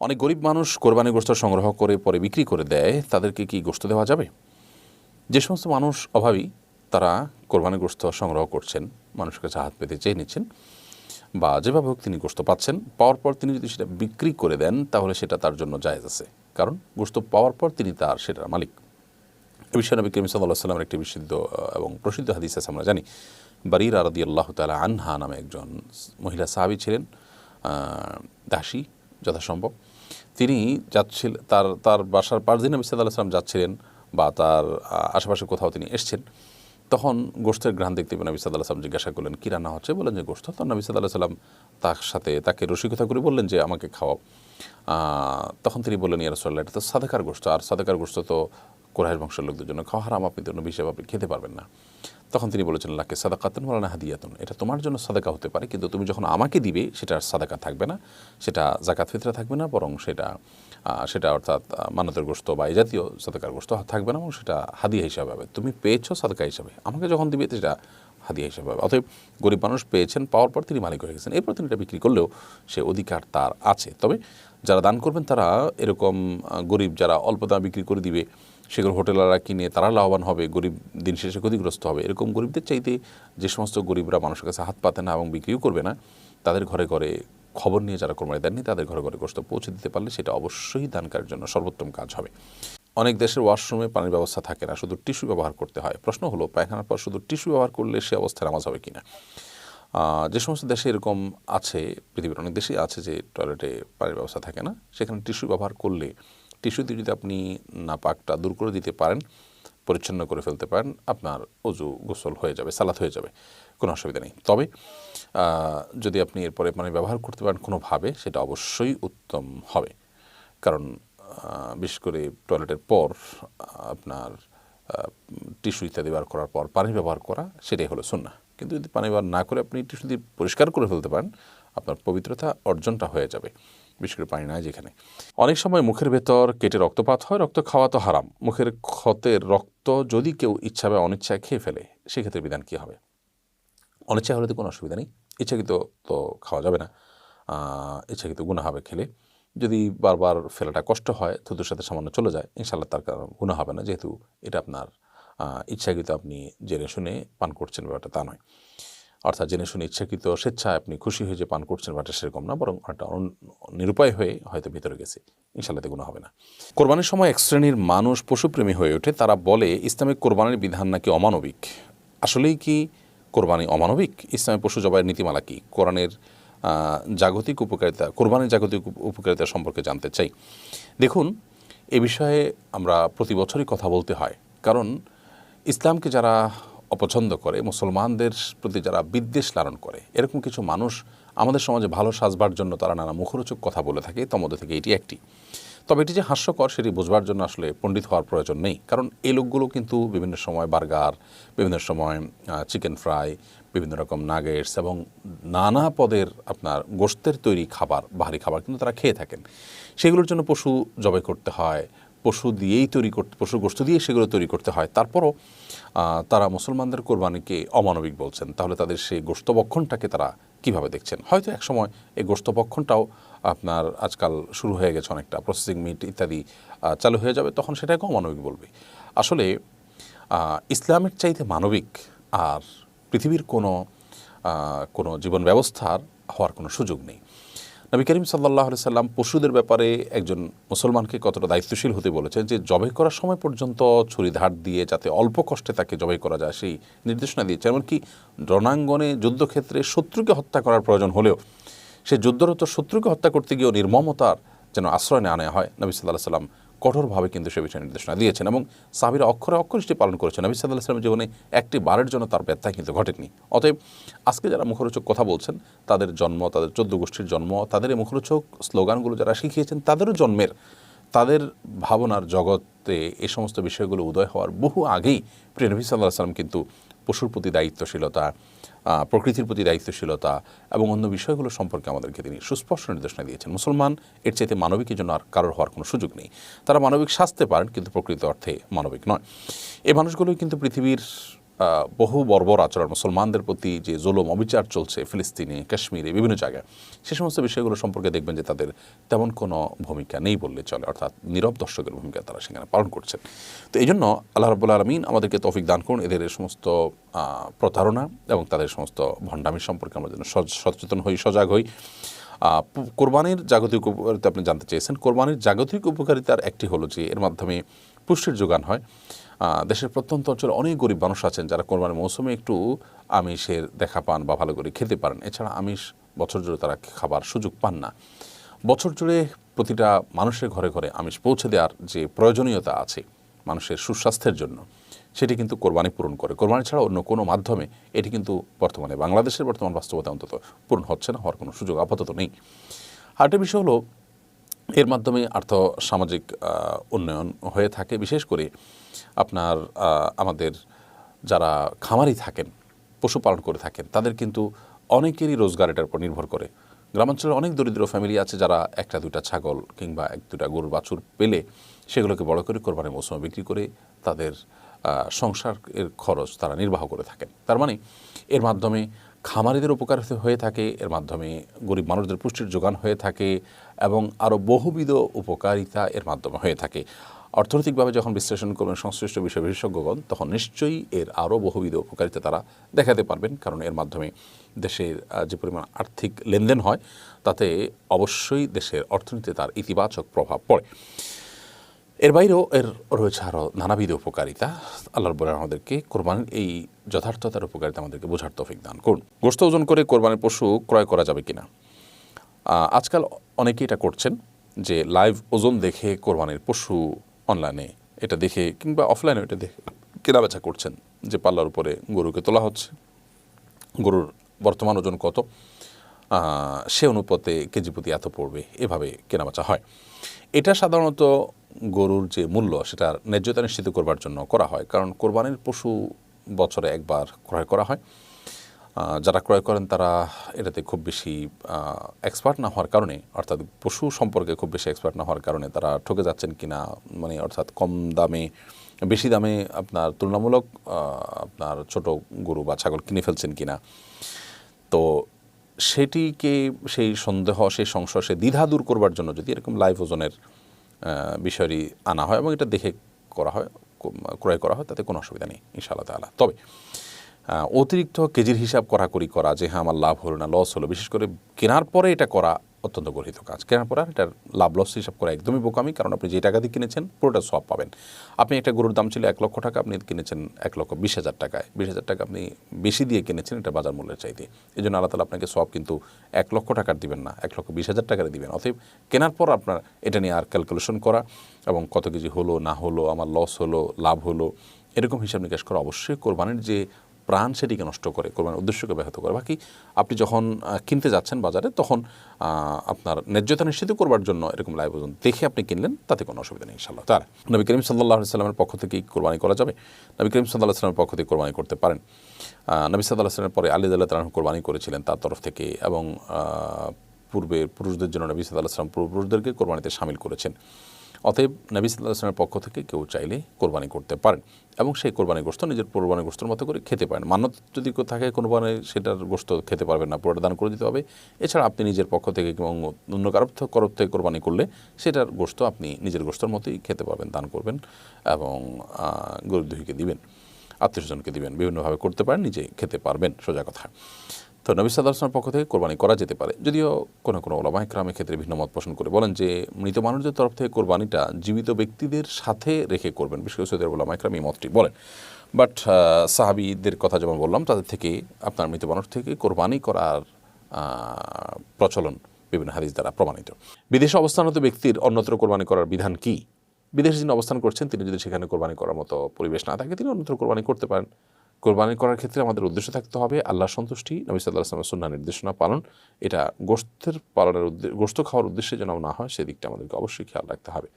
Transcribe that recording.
অনেক গরিব মানুষ কোরবানির গোশত সংগ্রহ করে পরে বিক্রি করে দেয়, তাদেরকে কি গোশত দেওয়া যাবে? যে সমস্ত মানুষ অভাবী তারা কোরবানির গোশত সংগ্রহ করছেন, মানুষের কাছে হাত পেতে চেয়ে নিচ্ছেন, বা যেভাবে হোক তিনি গোশত পাচ্ছেন, পাওয়ার পর তিনি যদি সেটা বিক্রি করে দেন তাহলে সেটা তার জন্য জায়েজ আছে, কারণ গোশত পাওয়ার পর তিনি তার সেটার মালিক। এ বিষয়ে নবী করিম সাল্লাল্লাহু আলাইহি ওয়াসাল্লামের একটি বিশুদ্ধ এবং প্রসিদ্ধ হাদিস আছে, আমরা জানি। বারিরা রাদিয়াল্লাহু তাআলা আনহা নামে একজন মহিলা সাহাবী ছিলেন, দাসী যথাসম্ভব। তিনি যাচ্ছিলেন তার বাসার পাশ দিয়ে নবী সাল্লাল্লাহু আলাইহি ওয়াসাল্লাম যাচ্ছিলেন, বা তার আশেপাশে কোথাও তিনি এসছেন। তখন গোশতের ঘ্রাণ দেখতে পেয়ে নবী সাল্লাল্লাহু আলাইহি ওয়াসাল্লাম জিজ্ঞাসা করলেন, কী রান্না হচ্ছে? বললেন যে গোশত। তখন নবী সাল্লাল্লাহু আলাইহি ওয়াসাল্লাম তাকে রসিকতা করে বললেন যে আমাকে খাওয়াও। তখন তিনি বললেন, ইয়া রাসূলুল্লাহ, এটা তো সাদাকার গোশত, আর সাদাকার গোশত তো কুরাইশ বংশের লোকদের জন্য খাওয়া হারাম, আপনি তো নবী হিসেবে আপনি খেতে পারবেন না। তখন তিনি বলেছেন, লাকে সাদাকাতুন ওয়া লানা হাদিয়াতুন, এটা তোমার জন্য সাদাকা হতে পারে, কিন্তু তুমি যখন আমাকে দিবে সেটা আর সাদাকা থাকবে না, সেটা যাকাত ফিতরা থাকবে না, বরং সেটা অর্থাৎ মানতের গোশত বা এই জাতীয় সাদাকার গোশত থাকবে না, এবং সেটা হাদিয়া হিসাবে হবে। তুমি পেয়েছো সাদাকা হিসাবে, আমাকে যখন দিবে সেটা হাদিয়া হিসাবে হবে। অতএব গরিব মানুষ পেয়েছেন, পাওয়ার পর তিনি মালিক হয়ে গেছেন, এরপর তিনি এটা বিক্রি করলেও সে অধিকার তার আছে। তবে যারা দান করবেন তারা এরকম গরিব যারা অল্প দামে বিক্রি করে দিবে, সেগুলো হোটেলাররা কিনে তারা লাভবান হবে, গরিব দিন শেষে ক্ষতিগ্রস্ত হবে। এরকম গরিবদের চাইতে যে সমস্ত গরিবরা মানুষের কাছে হাত পাতে না এবং বিক্রিও করবে না, তাদের ঘরে ঘরে খবর নিয়ে যারা কোরবানি দেননি তাদের ঘরে ঘরে গোশত পৌঁছে দিতে পারলে সেটা অবশ্যই দানকারীর জন্য সর্বোত্তম কাজ হবে। অনেক দেশের ওয়াশরুমে পানির ব্যবস্থা থাকে না, শুধু টিস্যু ব্যবহার করতে হয়। প্রশ্ন হলো, পায়খানার পর শুধু টিস্যু ব্যবহার করলে সে অবস্থায় নামাজ হবে কিনা? যে সমস্ত দেশে এরকম আছে, পৃথিবীর অনেক দেশেই আছে যে টয়লেটে পানির ব্যবস্থা থাকে না, সেখানে টিস্যু ব্যবহার করলে টিস্যু দিয়ে যদি আপনি নাপাকটা দূর করে দিতে পারেন, পরিচ্ছন্ন করে ফেলতে পারেন, আপনার অজু গোসল হয়ে যাবে, সালাত হয়ে যাবে, কোনো অসুবিধা নেই। তবে যদি আপনি এরপরে পানি ব্যবহার করতে পারেন কোনোভাবে, সেটা অবশ্যই উত্তম হবে। কারণ বিশেষ করে টয়লেটের পর আপনার টিস্যু ইত্যাদি ব্যবহার করার পর পানি ব্যবহার করা, সেটাই হলো সুন্নাহ। কিন্তু যদি পানি ব্যবহার না করে আপনি টিস্যু দিয়ে পরিষ্কার করে ফেলতে পারেন, আপনার পবিত্রতা অর্জনটা হয়ে যাবে, বিশেষ করে পানি নাই যেখানে। অনেক সময় মুখের ভেতর কেটে রক্তপাত হয়, রক্ত খাওয়া তো হারাম। মুখের ক্ষতের রক্ত যদি কেউ ইচ্ছা বা অনিচ্ছায় খেয়ে ফেলে, সেক্ষেত্রে বিধান কী হবে? অনিচ্ছা হলে তো কোনো অসুবিধা নেই, ইচ্ছাকৃত তো খাওয়া যাবে না, ইচ্ছাকৃত গুনাহ হবে খেলে। যদি বারবার ফেলাটা কষ্ট হয়, থুতুর সাথে সামান্য চলে যায়, ইনশাআল্লাহ তার কারণ গুনাহ হবে না, যেহেতু এটা আপনার ইচ্ছাকৃত আপনি জেনে শুনে পান করছেন, ব্যাপারটা তা নয়। অর্থাৎ জেনে শুনে ইচ্ছাকৃত স্বেচ্ছায় আপনি খুশি হয়ে যে পান করছেন, ব্যাপারটা সেরকম না, বরং একটা নিরুপায় হয়ে হয়তো ভিতরে গেছে, ইনশাআল্লাহ গুনাহ হবে না। কোরবানির সময় এক শ্রেণীর মানুষ পশুপ্রেমী হয়ে ওঠে, তারা বলে ইসলামিক কোরবানির বিধান নাকি অমানবিক। আসলেই কি কোরবানি অমানবিক? ইসলামে পশু জবাইয়ের নীতিমালা কী? কোরবানির জাগতিক উপকারিতা সম্পর্কে জানতে চাই। দেখুন, এ বিষয়ে আমরা প্রতি বছরই কথা বলতে হয়, কারণ ইসলামকে যারা অপছন্দ করে, মুসলমানদের প্রতি যারা বিদ্বেষ লালন করে, এরকম কিছু মানুষ আমাদের সমাজে ভালো সাজবার জন্য তারা নানা মুখরোচক কথা বলে থাকে, তার মধ্যে থেকে এটি একটি। তবে এটি যে হাস্যকর সেটি বোঝবার জন্য আসলে পণ্ডিত হওয়ার প্রয়োজন নেই, কারণ এই লোকগুলো কিন্তু বিভিন্ন সময় বার্গার, বিভিন্ন সময় চিকেন ফ্রাই, বিভিন্ন রকম নাগেটস এবং নানা পদের আপনার গোশতের তৈরি খাবার, বাহারি খাবার কিন্তু তারা খেয়ে থাকেন। সেগুলোর জন্য পশু জবাই করতে হয়, পশুর গোশত দিয়ে সেগুলো তৈরি করতে হয়। তারপরও তারা মুসলমানদের কোরবানিকে অমানবিক বলছেন। তাহলে তাদের সেই গোশতভক্ষণটাকে তারা কীভাবে দেখছেন? হয়তো একসময় এই গোশতভক্ষণটাও আপনার আজকাল শুরু হয়ে গেছে, অনেকটা প্রসেসিং মিট ইত্যাদি চালু হয়ে যাবে, তখন সেটাকে অমানবিক বলবে। আসলে ইসলামের চাইতে মানবিক আর পৃথিবীর কোনো জীবন ব্যবস্থার হওয়ার কোনো সুযোগ নেই। নবী করিম সাল্লাল্লাহু আলাইহি সাল্লাম পশুদের ব্যাপারে একজন মুসলমানকে কতটা দায়িত্বশীল হতে বলেছেন, যে জবাই করার সময় পর্যন্ত ছুরি ধার দিয়ে যাতে অল্প কষ্টে তাকে জবাই করা যায় সেই নির্দেশনা দিয়েছে। এমনকি রণাঙ্গনে যুদ্ধক্ষেত্রে শত্রুকে হত্যা করার প্রয়োজন হলেও সে যুদ্ধরত শত্রুকে হত্যা করতে গিয়েও নির্মমতার যেন আশ্রয় আনা হয়, নবী সাল্লাল্লাহু আলাইহি সাল্লাম কঠোরভাবে কিন্তু সে বিষয়ে নির্দেশনা দিয়েছেন, এবং সাহাবীরা অক্ষরে অক্ষরে সেটি পালন করেছেন। নবী সাল্লাল্লাহু আলাইহি সাল্লামের জীবনে একটি বারের জন্য তার ব্যথা কিন্তু ঘটেনি। অতএব আজকে যারা মুখরোচক কথা বলছেন, তাদের জন্ম, তাদের 14 গোষ্ঠীর জন্ম, তাদের এই মুখরোচক স্লোগানগুলো যারা শিখিয়েছেন, তাদেরও জন্মের, তাদের ভাবনার জগতে এই সমস্ত বিষয়গুলো উদয় হওয়ার বহু আগেই প্রিয় নবী সাল্লাল্লাহু আলাইহি সাল্লাম কিন্তু পশুর প্রতি দায়িত্বশীলতা, প্রকৃতির প্রতি দায়িত্বশীলতা এবং অন্য বিষয়গুলো সম্পর্কে আমাদেরকে তিনি সুস্পষ্ট নির্দেশনা দিয়েছেন। মুসলমান এর চাইতে মানবিকের জন্য আর কারোর হওয়ার কোনো সুযোগ নেই। তারা মানবিক সাজতে পারেন, কিন্তু প্রকৃত অর্থে মানবিক নয়। এই মানুষগুলোই কিন্তু পৃথিবীর বহু বর্বর আচরণ, মুসলমানদের প্রতি যে জুলুম অবিচার চলছে ফিলিস্তিনে, কাশ্মীরে, বিভিন্ন জায়গায়, সে সমস্ত বিষয়গুলো সম্পর্কে দেখবেন যে তাদের তেমন কোনো ভূমিকা নেই বললে চলে, অর্থাৎ নীরব দর্শকের ভূমিকা তারা সেখানে পালন করছেন। তো এই জন্য আল্লাহ রাব্বুল আলামিন আমাদেরকে তৌফিক দান করুন এদের সমস্ত প্রতারণা এবং তাদের সমস্ত ভণ্ডামি সম্পর্কে আমরা যেন সচেতন হই, সজাগ হই। কোরবানির জাগতিক উপকারিতা আপনি জানতে চেয়েছেন। কোরবানির জাগতিক উপকারিতার একটি হলো যে এর মাধ্যমে পুষ্টির যোগান হয়। দেশের প্রত্যন্ত অঞ্চলে অনেক গরিব মানুষ আছেন যারা কোরবানির মৌসুমে একটু আমিষের দেখা পান বা ভালো করে খেতে পারেন। এছাড়া আমিষ বছর জুড়ে তারা খাবার সুযোগ পান না। বছর জুড়ে প্রতিটা মানুষের ঘরে ঘরে আমিষ পৌঁছে দেওয়ার যে প্রয়োজনীয়তা আছে মানুষের সুস্বাস্থ্যের জন্য, সেটি কিন্তু কোরবানি পূরণ করে। কোরবানি ছাড়া অন্য কোনো মাধ্যমে এটি কিন্তু বর্তমানে বাংলাদেশের বর্তমান বাস্তবতা অন্তত পূরণ হচ্ছে না, হওয়ার কোনো সুযোগ আপাতত নেই। আরেকটা বিষয় হলো এর মাধ্যমে আর্থ সামাজিক উন্নয়ন হয়ে থাকে। বিশেষ করে আপনার আমাদের যারা খামারি থাকেন, পশুপালন করে থাকেন, তাদের কিন্তু অনেকেরই রোজগার এটার উপর নির্ভর করে। গ্রামাঞ্চলে অনেক দরিদ্র ফ্যামিলি আছে যারা একটা দুইটা ছাগল কিংবা এক দুটা গরুর বাছুর পেলে সেগুলোকে বড় করে কোরবানির মৌসুমে বিক্রি করে তাদের সংসারের খরচ তারা নির্বাহ করে থাকেন। তার মানে এর মাধ্যমে খামারিদের উপকার হয়ে থাকে, এর মাধ্যমে গরিব মানুষদের পুষ্টির যোগান হয়ে থাকে এবং আরও বহুবিধ উপকারিতা এর মাধ্যমে হয়ে থাকে। অর্থনৈতিকভাবে যখন বিশ্লেষণ করবেন সংশ্লিষ্ট বিষয় বিশেষজ্ঞগণ, তখন নিশ্চয়ই এর আরও বহুবিধ উপকারিতা তারা দেখাতে পারবেন। কারণ এর মাধ্যমে দেশের যে পরিমাণ আর্থিক লেনদেন হয় তাতে অবশ্যই দেশের অর্থনীতিতে তার ইতিবাচক প্রভাব পড়ে। এর বাইরেও এর রয়েছে আরও নানাবিধ উপকারিতা। আল্লাহ রাব্বুল আলামিন আমাদেরকে কোরবানির এই যথার্থতার উপকারিতা আমাদেরকে বোঝার তৌফিক দান করুন। গোশত ওজন করে কোরবানির পশু ক্রয় করা যাবে কিনা? আজকাল অনেকেই এটা করছেন যে লাইভ ওজন দেখে কোরবানির পশু অনলাইনে এটা দেখে কিংবা অফলাইনে এটা দেখে কেনাবেচা করছেন, যে পাল্লার উপরে গরুকে তোলা হচ্ছে, গরুর বর্তমান ওজন কত, সে অনুপাতে কেজি প্রতি এত পড়বে, এভাবে কেনাবেচা হয়। এটা সাধারণত গরুর যে মূল্য সেটার ন্যায্যতা নিশ্চিত করবার জন্য করা হয়। কারণ কোরবানির পশু বছরে একবার ক্রয় করা হয়। যারা ক্রয় করেন তারা এটাতে খুব বেশি এক্সপার্ট না হওয়ার কারণে, অর্থাৎ পশু সম্পর্কে খুব বেশি এক্সপার্ট না হওয়ার কারণে তারা ঠকে যাচ্ছেন কিনা, মানে অর্থাৎ কম দামে বেশি দামে আপনার তুলনামূলক আপনার ছোট গরু বা ছাগল কিনে ফেলছেন কিনা, তো সেটিকে সেই সন্দেহ, সেই সংশয়, সেই দ্বিধা দূর করবার জন্য যদি এরকম লাইভ ওজনের বিষয়টি আনা হয় এবং এটা দেখে করা হয়, ক্রয় করা হয়, তাতে কোনো অসুবিধা নেই ইনশাআল্লাহ তাআলা। তবে অতিরিক্ত কেজির হিসাব করাকরি করা যে হ্যাঁ আমার লাভ হলো না লস হলো, বিশেষ করে কেনার পরে এটা করা অত্যন্ত গর্হিত কাজ। কেনার পরে এটার লাভ লস হিসাব করা একদমই বোকামি। কারণ আপনি যে টাকা দিয়ে কিনেছেন পুরোটা সব পাবেন। আপনি একটা গরুর দাম ছিল 1 লক্ষ টাকা, আপনি কিনেছেন 1,20,000 টাকায়। 20,000 টাকা আপনি বেশি দিয়ে কিনেছেন এটা বাজার মূল্যের চাইতে। এই জন্য আল্লাহ তাআলা আপনাকে সব কিন্তু 1 লক্ষ টাকার দিবেন না, 1,20,000 টাকার দিবেন। অতএব কেনার পর আপনার এটা নিয়ে আর ক্যালকুলেশন করা এবং কত কেজি হলো না হলো, আমার লস হলো লাভ হলো, এরকম হিসাব নিকাশ করা অবশ্যই কোরবানির যে প্রাণ সেটিকে নষ্ট করে, কোরবানির উদ্দেশ্যকে ব্যাহত করে। বাকি আপনি যখন কিনতে যাচ্ছেন বাজারে, তখন আপনার ন্যায্যতা নিশ্চিত করবার জন্য এরকম লাইভ ওজন দেখে আপনি কিনলেন, তাতে কোনো অসুবিধা নেই ইনশাআল্লাহ তাআলা। নবী করিম সাল্লাল্লাহু আলাইহি ওয়াসাল্লামের পক্ষ থেকে কোরবানি করা যাবে? নবী করিম সাল্লাল্লাহু আলাইহি ওয়াসাল্লামের পক্ষ থেকে কোরবানি করতে পারেন। নবী সাল্লাল্লাহু আলাইহি ওয়াসাল্লামের পরে আলী রাদিয়াল্লাহু তাআলা কোরবানি করেছিলেন তার তরফ থেকে, এবং পূর্বের পুরুষদের জন্য নবী সাল্লাল্লাহু আলাইহি ওয়াসাল্লাম পুরুষদেরকে কোরবানিতে শামিল করেছেন। অতএব নবী সাল্লাল্লাহু আলাইহি ওয়াসাল্লামের পক্ষ থেকে কেউ চাইলে কোরবানি করতে পারেন এবং সেই কোরবানির গোশত নিজের কোরবানির গোশতের মতো করে খেতে পারেন। মান্যত যদি থাকে কোরবানি, সেটার গোশত খেতে পারবেন না, পুরোটা দান করে দিতে হবে। এছাড়া আপনি নিজের পক্ষ থেকে এবং অন্য কারোর থেকে কোরবানি করলে সেটার গোশত আপনি নিজের গোশতের মতোই খেতে পারবেন, দান করবেন এবং গরিব দুঃখীকে দিবেন, আত্মীয়স্বজনকে দিবেন, বিভিন্নভাবে করতে পারেন, নিজে খেতে পারবেন, সোজা কথা। তো নবী সাল্লাল্লাহু আলাইহি ওয়াসাল্লামের পক্ষ থেকে কোরবানি করা যেতে পারে, যদিও কোনো কোনো উলামা ইকরামের ক্ষেত্রে ভিন্ন মত পোষণ করে বলেন যে মৃত মানুষদের তরফ থেকে কোরবানিটা জীবিত ব্যক্তিদের সাথে রেখে করবেন। বিশেষ করে সৌদি আরবের উলামা ইকরাম এই মতটি বলেন। বাট সাহাবীদের কথা যেমন বললাম, তাদের থেকে আপনার মৃত মানুষ থেকে কোরবানি করার প্রচলন বিভিন্ন হাদিস দ্বারা প্রমাণিত। বিদেশে অবস্থানরত ব্যক্তির অন্যত্র কোরবানি করার বিধান কি? বিদেশে যিনি অবস্থান করছেন তিনি যদি সেখানে কোরবানি করার মতো পরিবেশ না থাকে, তিনি অন্যত্র কোরবানি করতে পারেন। কোরবানি করার ক্ষেত্রে আমাদের উদ্দেশ্য থাকতে হবে আল্লাহর সন্তুষ্টি, নবী সাল্লাল্লাহু আলাইহি ওয়াসাল্লামের সুন্নাহ নির্দেশনা পালন। এটা গোশত খাওয়ার উদ্দেশ্যে যেন না হয়, সেদিকটা আমাদেরকে অবশ্যই খেয়াল রাখতে হবে।